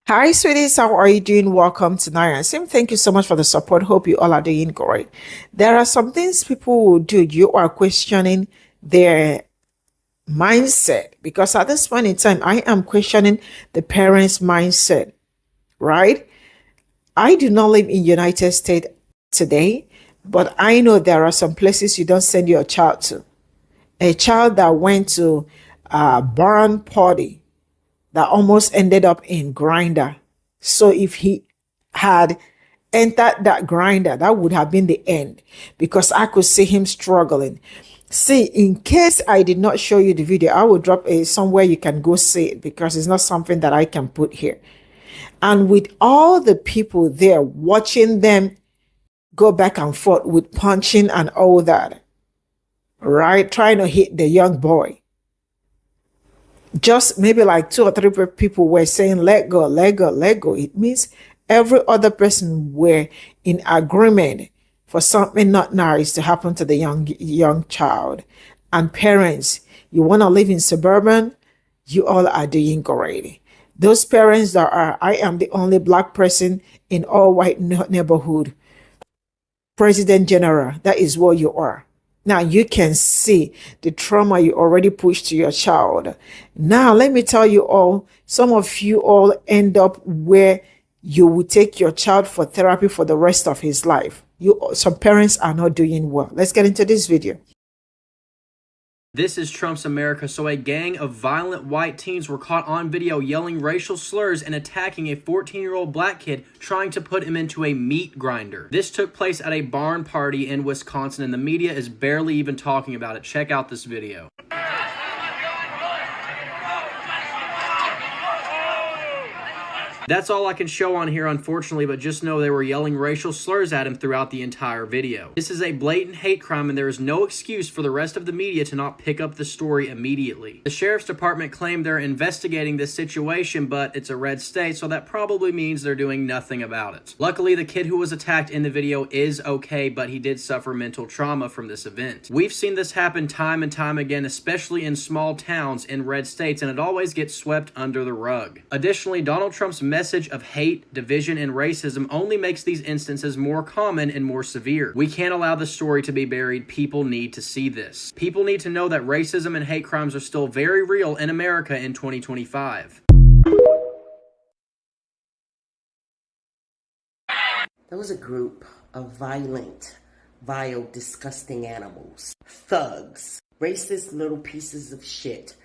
Hi, sweeties. How are you doing? Welcome to Naya. Sim, thank you so much for the support. Hope you all are doing great. There are some things people will do. You are questioning their mindset because at this point in time, I am questioning the parents' mindset, right? I do not live in United States today, but I know there are some places you don't send your child to. A child that went to a barn party that almost ended up in grinder. So if he had entered that grinder, that would have been the end because I could see him struggling. See, in case I did not show you the video, I will drop a somewhere you can go see it because it's not something that I can put here. And with all the people there watching them go back and forth with punching and all that, right? Trying to hit the young boy. Just maybe like two or three people were saying, let go, let go, let go. It means every other person were in agreement for something not nice to happen to the young child. And parents, you want to live in suburban, you all are doing great. Those parents that are, I am the only black person in all white neighborhood, president general, that is what you are. Now you can see the trauma you already pushed to your child. Now let me tell you all, some of you all end up where you will take your child for therapy for the rest of his life. Some parents are not doing well. Let's get into this video. This is Trump's America. So a gang of violent white teens were caught on video yelling racial slurs and attacking a 14-year-old black kid trying to put him into a meat grinder. This took place at a barn party in Wisconsin and the media is barely even talking about it. Check out this video. That's all I can show on here, unfortunately, but just know they were yelling racial slurs at him throughout the entire video. This is a blatant hate crime, and there is no excuse for the rest of the media to not pick up the story immediately. The sheriff's department claimed they're investigating this situation, but it's a red state, so that probably means they're doing nothing about it. Luckily, the kid who was attacked in the video is okay, but he did suffer mental trauma from this event. We've seen this happen time and time again, especially in small towns in red states, and it always gets swept under the rug. Additionally, Donald Trump's message of hate, division, and racism only makes these instances more common and more severe. We can't allow the story to be buried. People need to see this. People need to know that racism and hate crimes are still very real in America in 2025. There was a group of violent, vile, disgusting animals, thugs, racist little pieces of shit,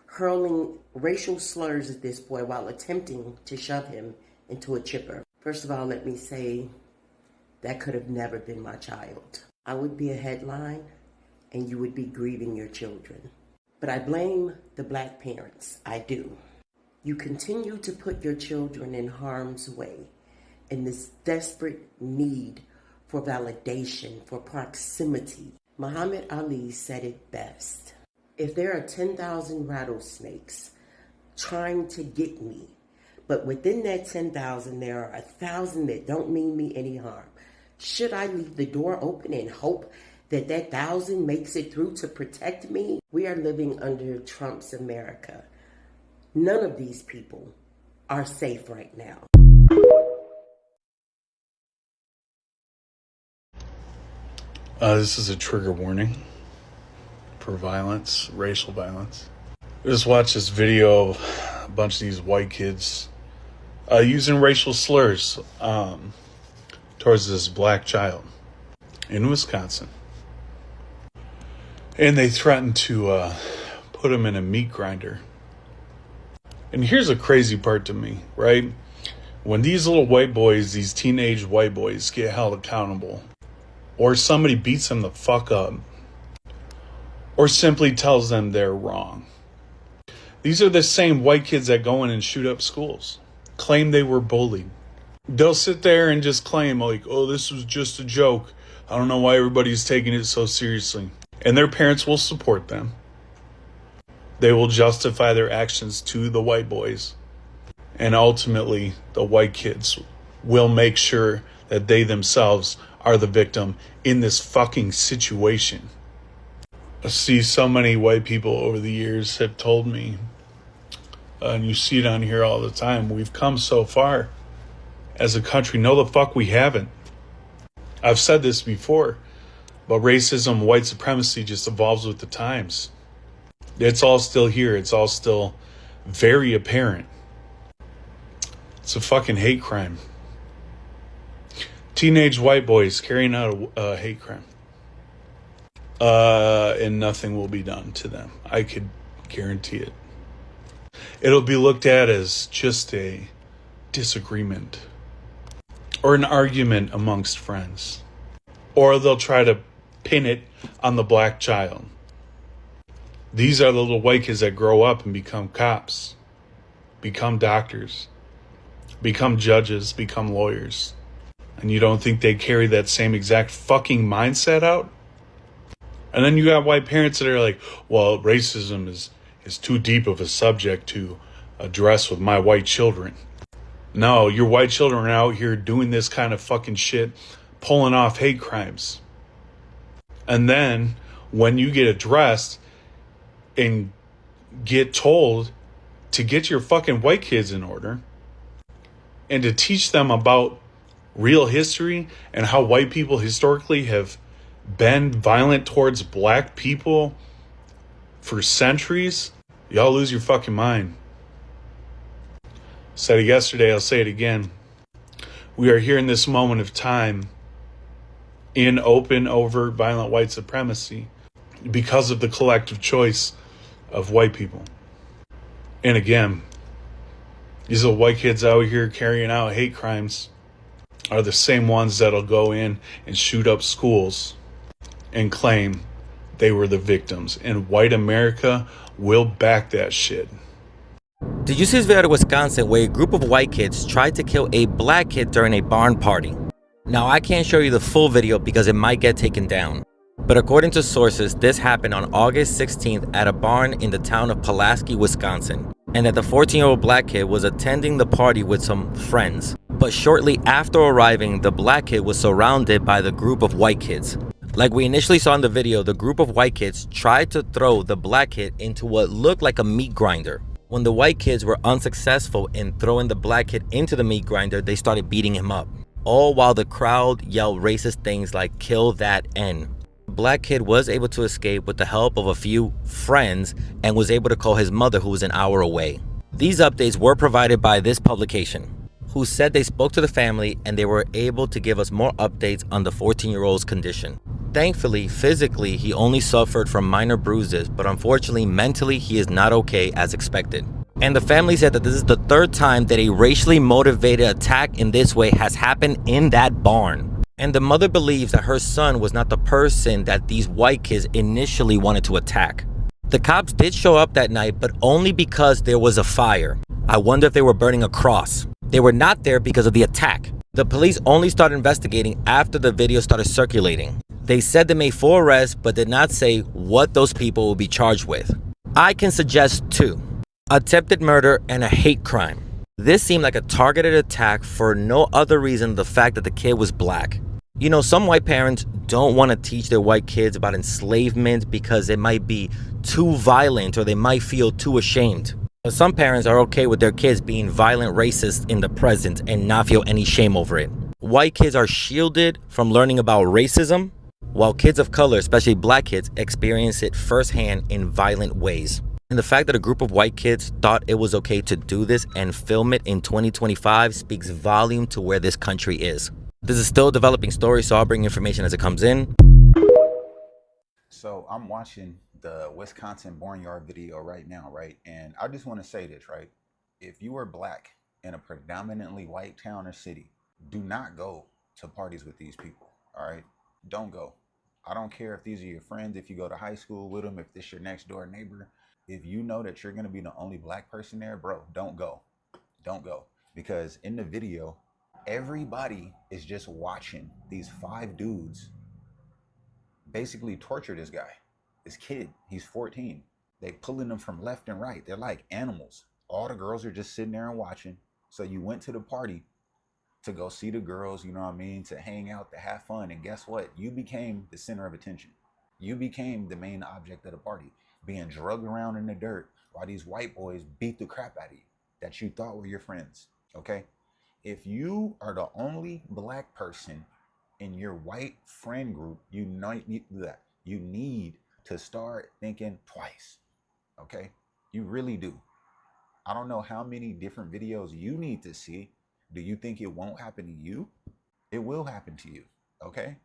hurling racial slurs at this boy while attempting to shove him into a chipper. First of all, let me say that could have never been my child. I would be a headline and you would be grieving your children. But I blame the black parents. I do. You continue to put your children in harm's way in this desperate need for validation, for proximity. Muhammad Ali said it best. If there are 10,000 rattlesnakes trying to get me, but within that 10,000, there are 1,000 that don't mean me any harm, should I leave the door open and hope that 1,000 makes it through to protect me? We are living under Trump's America. None of these people are safe right now. This is a trigger warning for violence, racial violence. I just watched this video of a bunch of these white kids using racial slurs towards this black child in Wisconsin. And they threatened to put him in a meat grinder. And here's a crazy part to me, right? When these little white boys, these teenage white boys get held accountable, or somebody beats them the fuck up, or simply tells them they're wrong. These are the same white kids that go in and shoot up schools, claim they were bullied. They'll sit there and just claim like, oh, this was just a joke. I don't know why everybody's taking it so seriously. And their parents will support them. They will justify their actions to the white boys. And ultimately, the white kids will make sure that they themselves are the victim in this fucking situation. I see so many white people over the years have told me And you see it on here all the time. We've come so far as a country. No, the fuck we haven't. I've said this before, but racism, white supremacy just evolves with the times. It's all still here. It's all still very apparent. It's a fucking hate crime. Teenage white boys carrying out a hate crime. And nothing will be done to them. I could guarantee it. It'll be looked at as just a disagreement or an argument amongst friends. Or they'll try to pin it on the black child. These are the little white kids that grow up and become cops, become doctors, become judges, become lawyers. And you don't think they carry that same exact fucking mindset out? And then you got white parents that are like, well, racism is too deep of a subject to address with my white children. No, your white children are out here doing this kind of fucking shit, pulling off hate crimes. And then when you get addressed and get told to get your fucking white kids in order and to teach them about real history and how white people historically have been violent towards black people for centuries, y'all lose your fucking mind. Said it yesterday, I'll say it again. We are here in this moment of time in open, overt, violent white supremacy because of the collective choice of white people. And again, these little white kids out here carrying out hate crimes are the same ones that'll go in and shoot up schools and claim they were the victims. And white America will back that shit. Did you see this video out of Wisconsin where a group of white kids tried to kill a black kid during a barn party? Now, I can't show you the full video because it might get taken down. But according to sources, this happened on August 16th at a barn in the town of Pulaski, Wisconsin. And that the 14-year-old black kid was attending the party with some friends. But shortly after arriving, the black kid was surrounded by the group of white kids. Like we initially saw in the video, the group of white kids tried to throw the black kid into what looked like a meat grinder. When the white kids were unsuccessful in throwing the black kid into the meat grinder, they started beating him up. All while the crowd yelled racist things like "kill that N." The black kid was able to escape with the help of a few friends and was able to call his mother, who was an hour away. These updates were provided by this publication, who said they spoke to the family and they were able to give us more updates on the 14-year-old's condition. Thankfully, physically, he only suffered from minor bruises, but unfortunately, mentally, he is not okay as expected. And the family said that this is the third time that a racially motivated attack in this way has happened in that barn. And the mother believes that her son was not the person that these white kids initially wanted to attack. The cops did show up that night, but only because there was a fire. I wonder if they were burning a cross. They were not there because of the attack. The police only started investigating after the video started circulating. They said they made 4 arrests, but did not say what those people will be charged with. I can suggest 2. Attempted murder and a hate crime. This seemed like a targeted attack for no other reason than the fact that the kid was black. You know, some white parents don't want to teach their white kids about enslavement because it might be too violent or they might feel too ashamed. But some parents are okay with their kids being violent racists in the present and not feel any shame over it. White kids are shielded from learning about racism, while kids of color, especially black kids, experience it firsthand in violent ways. And the fact that a group of white kids thought it was okay to do this and film it in 2025 speaks volume to where this country is. This is still a developing story, so I'll bring information as it comes in. So I'm watching the Wisconsin barnyard video right now, right? And I just want to say this, right? If you are black in a predominantly white town or city, do not go to parties with these people, all right? Don't go. I don't care if these are your friends, if you go to high school with them, if this your next door neighbor. If you know that you're going to be the only black person there, bro, don't go. Don't go. Because in the video, everybody is just watching these 5 dudes basically torture this guy, this kid. He's 14. They pulling him from left and right. They're like animals. All the girls are just sitting there and watching. So you went to the party to go see the girls, you know what I mean, to hang out, to have fun. And guess what? You became the center of attention. You became the main object of the party, being drugged around in the dirt while these white boys beat the crap out of you that you thought were your friends. Okay? If you are the only black person in your white friend group, you need to start thinking twice. Okay? You really do. I don't know how many different videos you need to see. Do you think it won't happen to you? It will happen to you. Okay?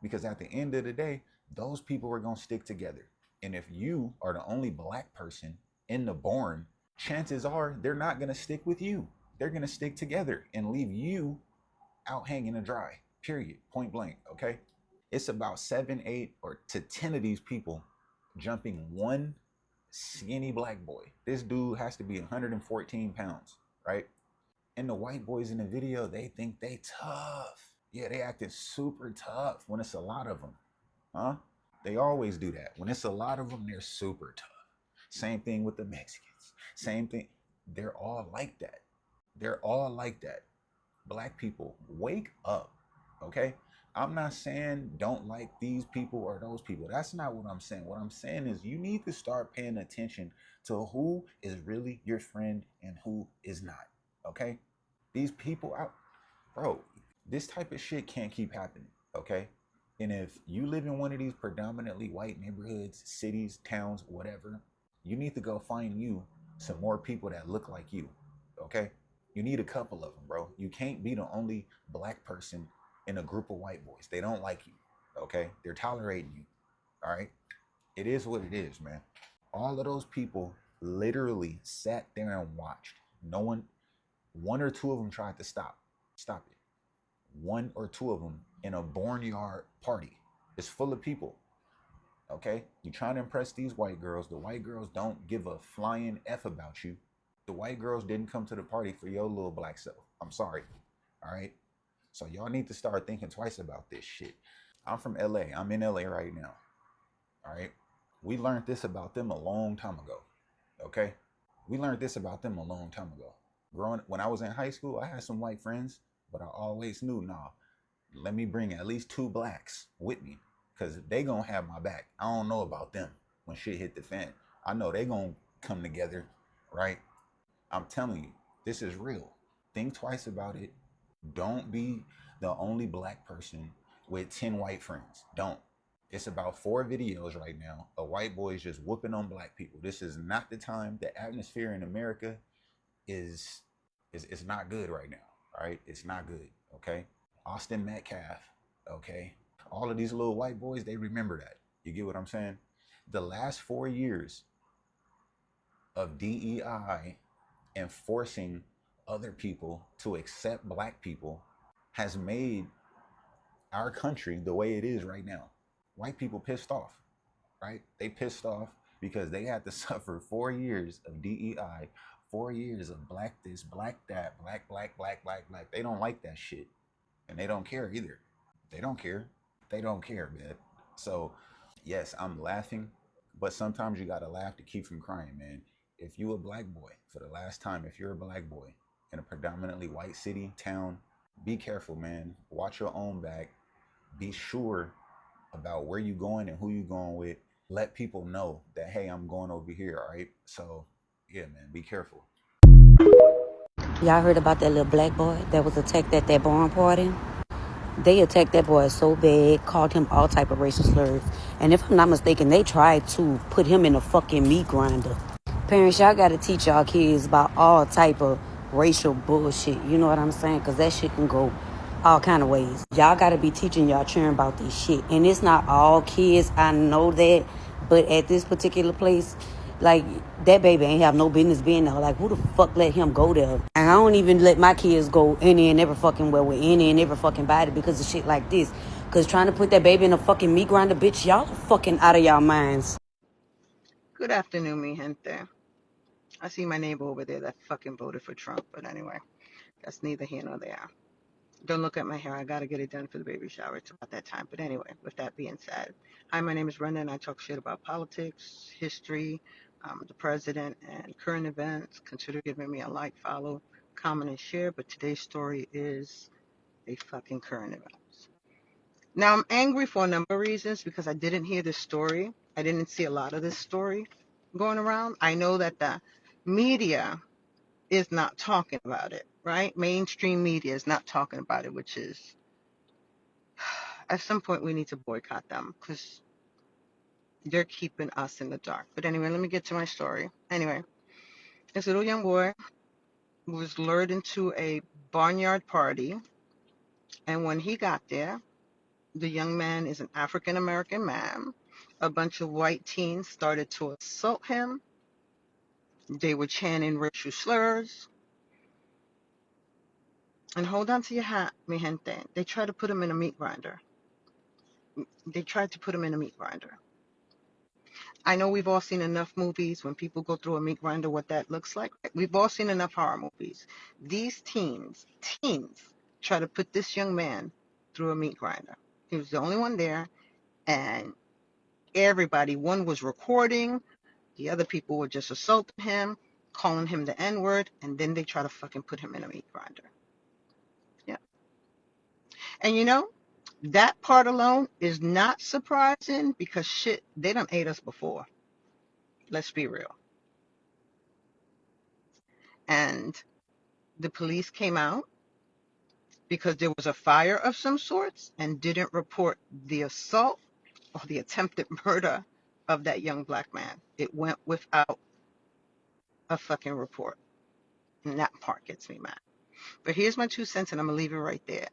Because at the end of the day, those people are going to stick together. And if you are the only black person in the born, chances are they're not going to stick with you. They're going to stick together and leave you out hanging to dry, period, point blank. Okay? It's about 7, 8, or to 10 of these people jumping one skinny black boy. This dude has to be 114 pounds, right? And the white boys in the video, they think they tough. Yeah, they acting super tough when it's a lot of them. Huh? They always do that. When it's a lot of them, they're super tough. Same thing with the Mexicans. Same thing. They're all like that. They're all like that. Black people, wake up. Okay? I'm not saying don't like these people or those people. That's not what I'm saying. What I'm saying is you need to start paying attention to who is really your friend and who is not. Okay? These people out, bro, this type of shit can't keep happening. Okay? And if you live in one of these predominantly white neighborhoods, cities, towns, whatever, you need to go find you some more people that look like you. Okay? You need a couple of them, bro. You can't be the only black person in a group of white boys. They don't like you. Okay? They're tolerating you. All right? It is what it is, man. All of those people literally sat there and watched. One or two of them tried to stop it. One or two of them in a barnyard party. It's full of people. Okay? You're trying to impress these white girls. The white girls don't give a flying F about you. The white girls didn't come to the party for your little black self. I'm sorry. All right? So y'all need to start thinking twice about this shit. I'm from LA. I'm in LA right now. All right? We learned this about them a long time ago. Okay? We learned this about them a long time ago. When I was in high school, I had some white friends, but I always knew, nah, let me bring at least 2 blacks with me, because they gonna have my back. I don't know about them when shit hit the fan. I know they gonna come together, right? I'm telling you, this is real. Think twice about it. Don't be the only black person with 10 white friends. Don't. It's about 4 videos right now of white boys just whooping on black people. This is not the time. The atmosphere in America is not good right now. All right? It's not good. Okay? Austin Metcalf. Okay? All of these little white boys, they remember that. You get what I'm saying? The last 4 years of DEI and forcing other people to accept black people has made our country the way it is right now. White people pissed off, right? They pissed off because they had to suffer 4 years of DEI, 4 years of black this, black that, black. They don't like that shit. And they don't care either. They don't care. They don't care, man. So, yes, I'm laughing, but sometimes you gotta laugh to keep from crying, man. If you a black boy, for the last time, if you're a black boy in a predominantly white city, town, be careful, man. Watch your own back. Be sure about where you going and who you going with. Let people know that, hey, I'm going over here, all right? So, yeah, man, be careful. Y'all heard about that little black boy that was attacked at that barn party? They attacked that boy so bad, called him all type of racial slurs. And if I'm not mistaken, they tried to put him in a fucking meat grinder. Parents, y'all gotta teach y'all kids about all type of racial bullshit. You know what I'm saying? Because that shit can go all kind of ways. Y'all gotta be teaching y'all children about this shit. And it's not all kids, I know that. But at this particular place, like, that baby ain't have no business being there. Like, who the fuck let him go there? And I don't even let my kids go any and every fucking well with any and every fucking body because of shit like this. Because trying to put that baby in a fucking meat grinder, bitch, y'all are fucking out of y'all minds. Good afternoon, mi gente. I see my neighbor over there that fucking voted for Trump, but anyway, that's neither here nor there. Don't look at my hair. I gotta get it done for the baby shower. It's about that time. But anyway, with that being said, hi, my name is Brenda, and I talk shit about politics, history, the president, and current events. Consider giving me a like, follow, comment, and share. But today's story is a fucking current event. Now, I'm angry for a number of reasons because I didn't hear this story. I didn't see a lot of this story. going around. I know that the media is not talking about it, right? Mainstream media is not talking about it, which is, at some point we need to boycott them because they're keeping us in the dark. But anyway, let me get to my story. Anyway, this little young boy was lured into a barnyard party, and when he got there, the young man is an African American man. A bunch of white teens started to assault him. They were chanting racial slurs. And hold on to your hat, mi gente. They tried to put him in a meat grinder. They tried to put him in a meat grinder. I know we've all seen enough movies when people go through a meat grinder, what that looks like. We've all seen enough horror movies. These teens, try to put this young man through a meat grinder. He was the only one there, and everybody, one was recording, the other people were just assaulting him, calling him the N-word, and then they try to fucking put him in a meat grinder. Yeah. And you know, that part alone is not surprising because shit, they done ate us before. Let's be real. And the police came out because there was a fire of some sorts and didn't report the assault or the attempted murder of that young black man. It went without a fucking report. And that part gets me mad. But here's my 2 cents, and I'm going to leave it right there.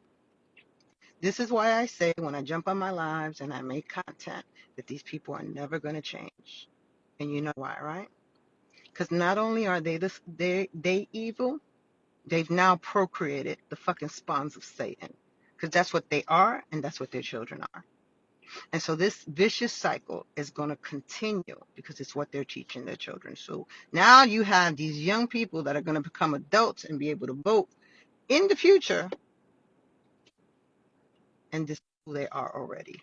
This is why I say when I jump on my lives and I make content that these people are never going to change. And you know why, right? Because not only are they evil, they've now procreated the fucking spawns of Satan. Because that's what they are, and that's what their children are. And so this vicious cycle is going to continue because it's what they're teaching their children. So now you have these young people that are going to become adults and be able to vote in the future, and this is who they are already.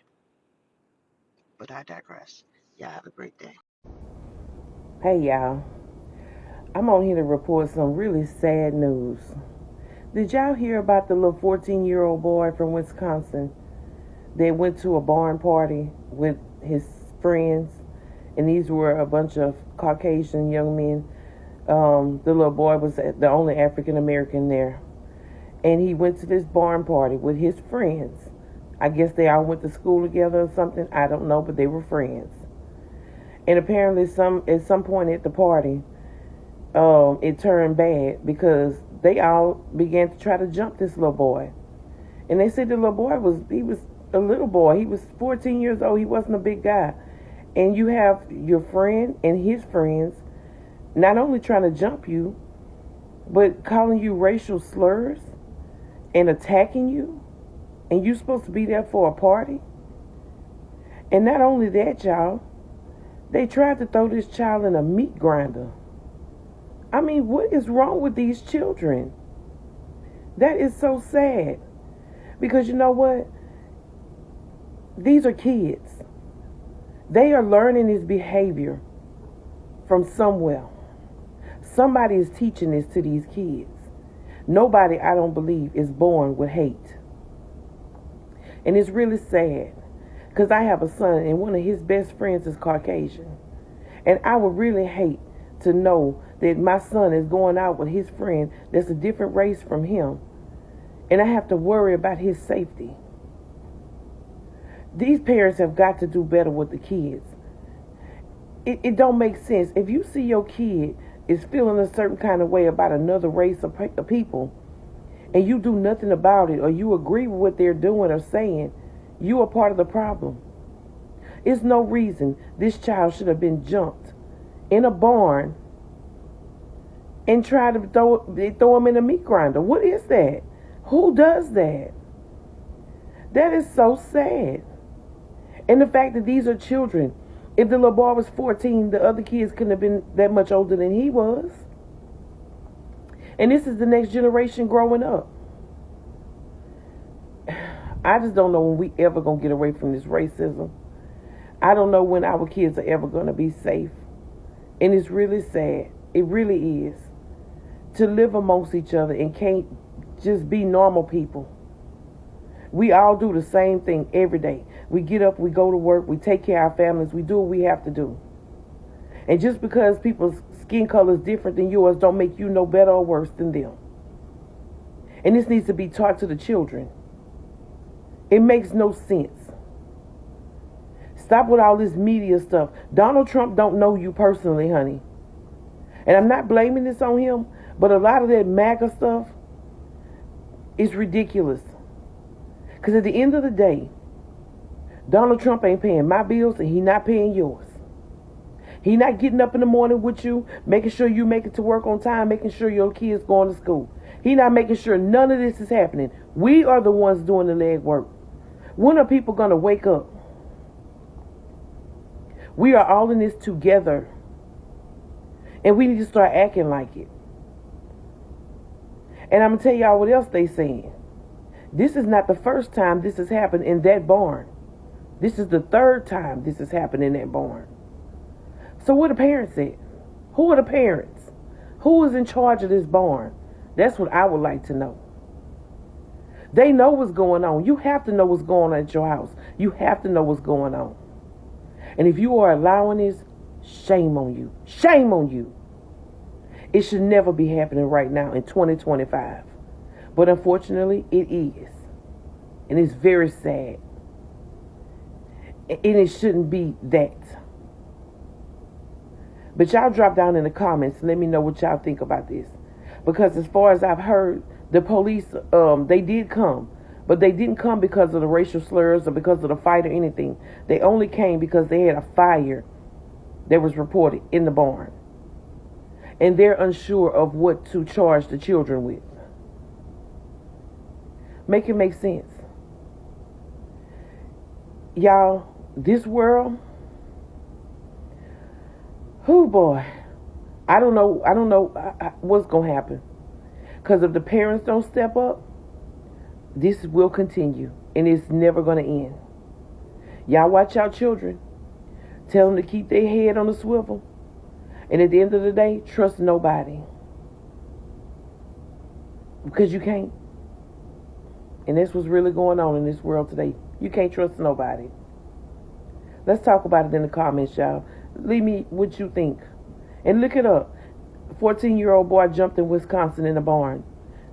But I digress. Y'all have a great day. Hey y'all, I'm on here to report some really sad news. Did y'all hear about the little 14-year-old boy from Wisconsin that went to a barn party with his friends? And these were a bunch of Caucasian young men. The little boy was the only African American there. And he went to this barn party with his friends. I guess they all went to school together or something. I don't know, but they were friends. And apparently at some point at the party, it turned bad because they all began to try to jump this little boy. And they said the little boy was a little boy. He was 14 years old. He wasn't a big guy. And you have your friend and his friends not only trying to jump you, but calling you racial slurs and attacking you. And you're supposed to be there for a party. And not only that, y'all, they tried to throw this child in a meat grinder. I mean, what is wrong with these children? That is so sad. Because you know what? These are kids. They are learning this behavior from somewhere. Somebody is teaching this to these kids. Nobody, I don't believe, is born with hate. And it's really sad. Because I have a son and one of his best friends is Caucasian. And I would really hate to know that my son is going out with his friend that's a different race from him. And I have to worry about his safety. These parents have got to do better with the kids. It don't make sense. If you see your kid is feeling a certain kind of way about another race of people, and you do nothing about it, or you agree with what they're doing or saying, you are part of the problem. It's no reason this child should have been jumped in a barn and try to throw him in a meat grinder. What is that? Who does that? That is so sad. And the fact that these are children. If the little boy was 14, the other kids couldn't have been that much older than he was. And this is the next generation growing up. I just don't know when we ever going to get away from this racism. I don't know when our kids are ever going to be safe. And it's really sad. It really is. To live amongst each other and can't just be normal people. We all do the same thing every day. We get up, we go to work, we take care of our families, we do what we have to do. And just because people's skin color is different than yours don't make you no better or worse than them. And this needs to be taught to the children. It makes no sense. Stop with all this media stuff. Donald Trump don't know you personally, honey. And I'm not blaming this on him, but a lot of that MAGA stuff is ridiculous. Because at the end of the day, Donald Trump ain't paying my bills and he not paying yours. He not getting up in the morning with you, making sure you make it to work on time, making sure your kids going to school. He not making sure none of this is happening. We are the ones doing the leg work. When are people going to wake up? We are all in this together. And we need to start acting like it. And I'm going to tell y'all what else they saying. This is not the first time this has happened in that barn. This is the third time this has happened in that barn. So what the parents at? Who are the parents? Who is in charge of this barn? That's what I would like to know. They know what's going on. You have to know what's going on at your house. You have to know what's going on. And if you are allowing this, shame on you. Shame on you. It should never be happening right now in 2025. But unfortunately, it is. And it's very sad. And it shouldn't be that. But y'all drop down in the comments and let me know what y'all think about this. Because as far as I've heard, the police, they did come. But they didn't come because of the racial slurs or because of the fight or anything. They only came because they had a fire that was reported in the barn. And they're unsure of what to charge the children with. Make it make sense. Y'all, this world, oh boy, I don't know what's going to happen. Because if the parents don't step up, this will continue. And it's never going to end. Y'all watch out children. Tell them to keep their head on the swivel. And at the end of the day, trust nobody. Because you can't. And that's what's really going on in this world today. You can't trust nobody. Let's talk about it in the comments, y'all. Leave me what you think. And look it up. A 14-year-old boy jumped in Wisconsin in a barn.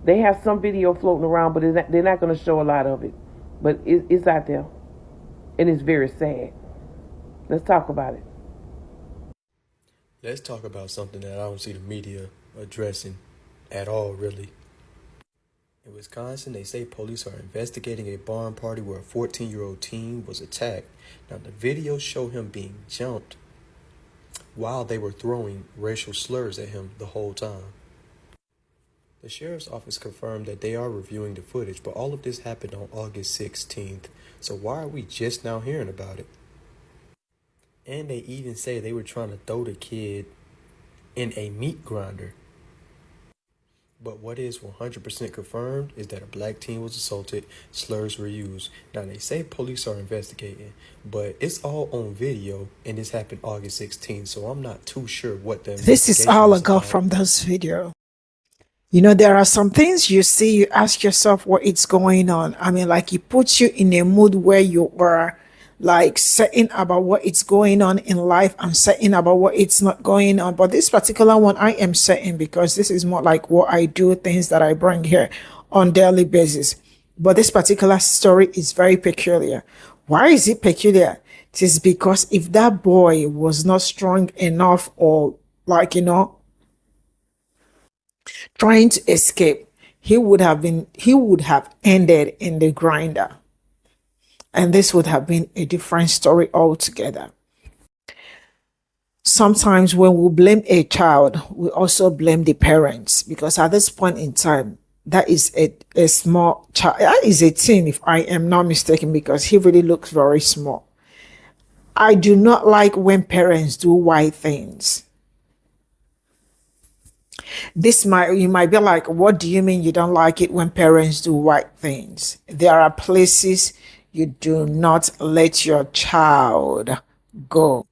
They have some video floating around, but they're not going to show a lot of it. But it's out there. And it's very sad. Let's talk about it. Let's talk about something that I don't see the media addressing at all, really. In Wisconsin, they say police are investigating a barn party where a 14-year-old teen was attacked. Now, the videos show him being jumped while they were throwing racial slurs at him the whole time. The sheriff's office confirmed that they are reviewing the footage, but all of this happened on August 16th. So why are we just now hearing about it? And they even say they were trying to throw the kid in a meat grinder. But what is 100% confirmed is that a black teen was assaulted, slurs were used. Now they say police are investigating, but it's all on video and this happened August 16th, so I'm not too sure what the This is all I got from this video. You know, there are some things you see, you ask yourself what it's going on. I mean, like it puts you in a mood where you are like certain about what it's going on in life and certain about what it's not going on. But this particular one, I am certain because this is more like what I do, things that I bring here on daily basis. But this particular story is very peculiar. Why is it peculiar? It is because if that boy was not strong enough or like, you know, trying to escape, he would have ended in the grinder. And this would have been a different story altogether. Sometimes when we blame a child, we also blame the parents because at this point in time, that is a small child. That is a teen, if I am not mistaken, because he really looks very small. I do not like when parents do white things. You might be like, what do you mean you don't like it when parents do white things? There are places you do not let your child go.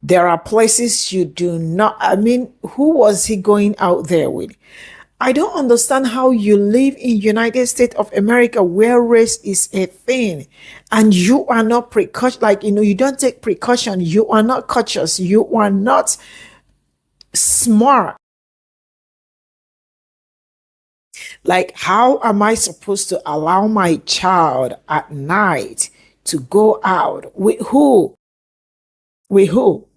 There are places you do not, I mean, who was he going out there with? I don't understand how you live in United States of America where race is a thing and you are not precaution, like, you don't take precaution. You are not cautious. You are not smart. Like, how am I supposed to allow my child at night to go out with who? With who?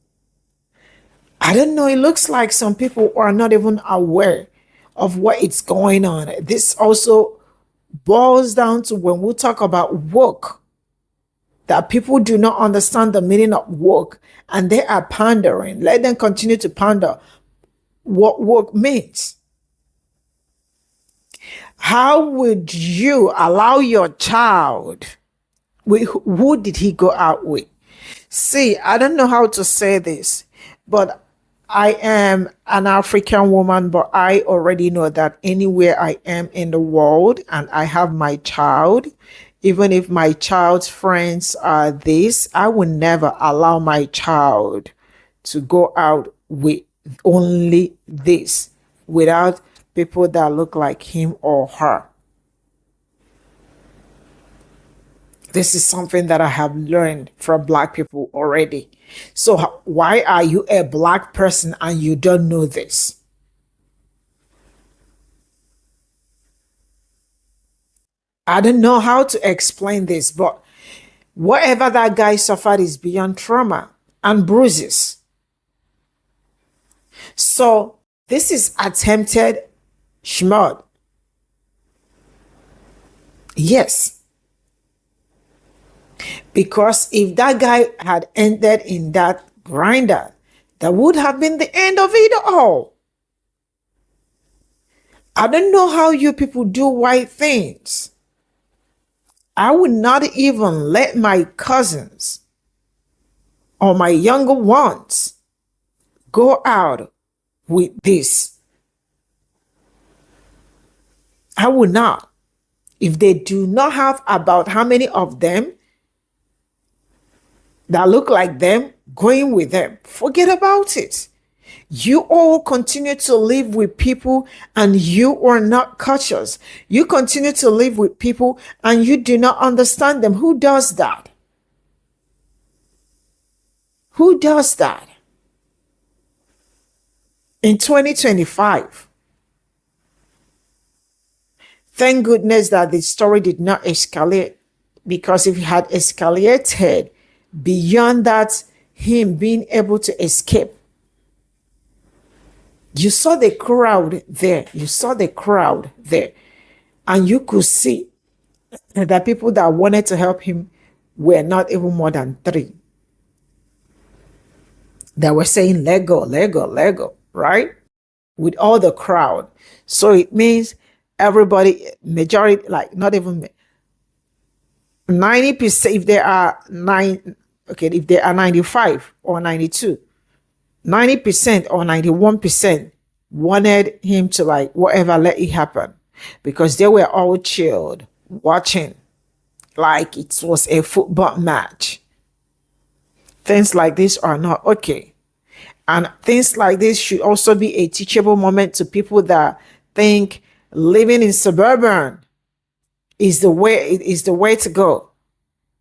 I don't know. It looks like some people are not even aware of what is going on. This also boils down to when we talk about work, that people do not understand the meaning of work and they are pandering. Let them continue to pander what work means. How would you allow your child, who did he go out with? See, I don't know how to say this, but I am an African woman, but I already know that anywhere I am in the world and I have my child, even if my child's friends are this, I will never allow my child to go out with only this without people that look like him or her. This is something that I have learned from Black people already. So why are you a Black person and you don't know this? I don't know how to explain this, but whatever that guy suffered is beyond trauma and bruises. So this is attempted schmod. Yes. Because if that guy had ended in that grinder, that would have been the end of it all. I don't know how you people do white things. I would not even let my cousins or my younger ones go out with this. I would not. If they do not have about how many of them that look like them going with them, forget about it. You all continue to live with people and you are not cautious. You continue to live with people and you do not understand them. Who does that? Who does that? In 2025. Thank goodness that the story did not escalate, because if it had escalated beyond that, him being able to escape. You saw the crowd there. You saw the crowd there. And you could see that people that wanted to help him were not even more than 3. They were saying, Lego, Lego, Lego, right? With all the crowd. So it means everybody, majority, like not even 90%, if there are 95 or 92, 90% or 91% wanted him to, like, whatever, let it happen, because they were all chilled watching like it was a football match. Things like this are not okay. And things like this should also be a teachable moment to people that think living in suburban is the way to go.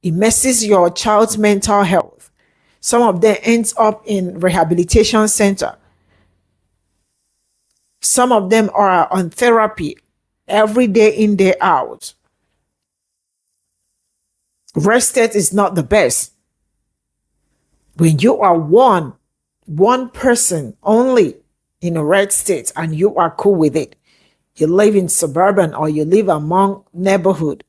It messes your child's mental health. Some of them ends up in rehabilitation center. Some of them are on therapy every day in, day out. Rested is not the best. When you are one person only in a red state and you are cool with it, you live in suburban or you live among neighborhood,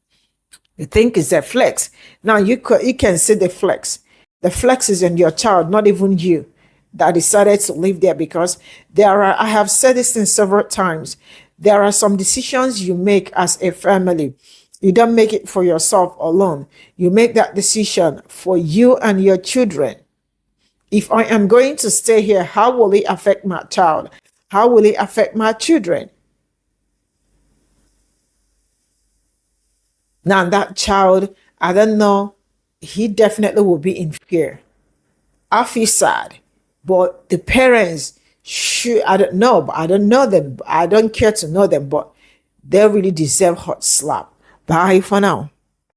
you think it's a flex. Now you can see the flex. The flex is in your child, not even you, that decided to live there, because I have said this in several times, there are some decisions you make as a family. You don't make it for yourself alone. You make that decision for you and your children. If I am going to stay here, how will it affect my child? How will it affect my children? Now that child, I don't know, he definitely will be in fear. I feel sad, but the parents Sure, I don't know, but I don't know them. I don't care to know them, but they really deserve hot slap. Bye for now.